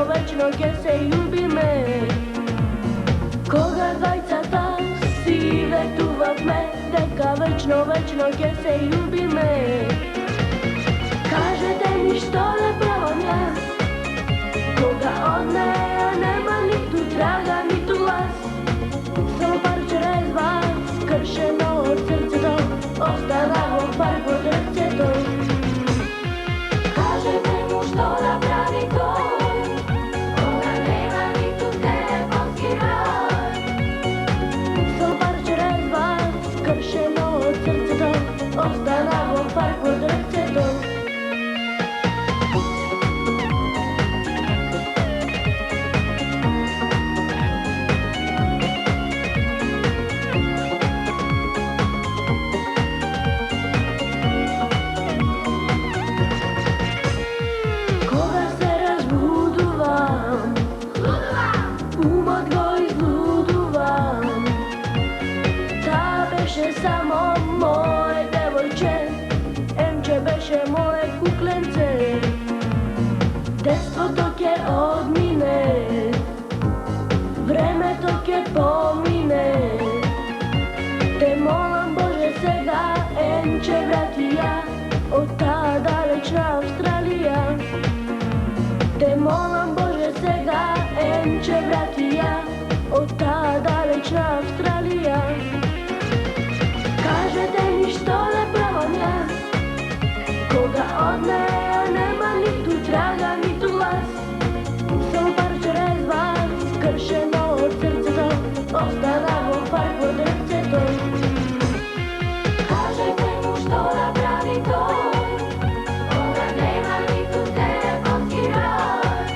вечно ќе се љубиме. Кога двајцата си ветувавме дека вечно ќе се љубиме. Кажете ми што да правам јас, кога од неја нема ниту трага, ниту глас. Само парче резва, скршено од срцето, остана во пар под рцето. Кажете му што да прави тој, кога нема ниту телефонски број. Само парче резва, скршено од срцето, остана во пар под рцето. Умот го излудувам, таа беше само моје девојче, Емче беше моје кукленце. Детството ќе одмине, времето ќе помине. Те молам Боже сега, Емче врати ја од таа далечна Австралија. Те молам Боже сега, Емче врати ја од таа далечна Австралија. Кажете ми што да правам јас, кога од неја нема ниту трага, ниту глас. Само парче резва, скршено од срцето, остана во пар под рцето. Кажете му што да прави тој, кога нема ниту телефонски број.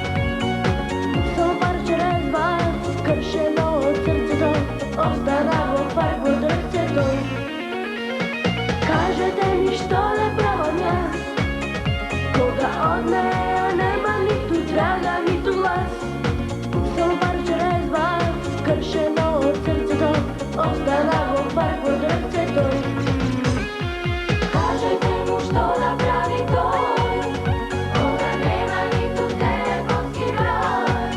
Само парче резва, скршено од срцето, остана во пар под рцето. Кажете ми што да правам јас, кога од неја нема ниту трага, ниту глас. Само парче резва, скршено од срцето, остана во пар под рцето. Кажете му што да прави тој, кога нема ниту телефонски број.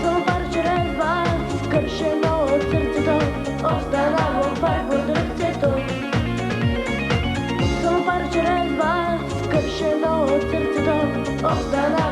Само парче резва, скршено од срцето, остана во пар под рцето. Само парче резва, скршено од срцето, остана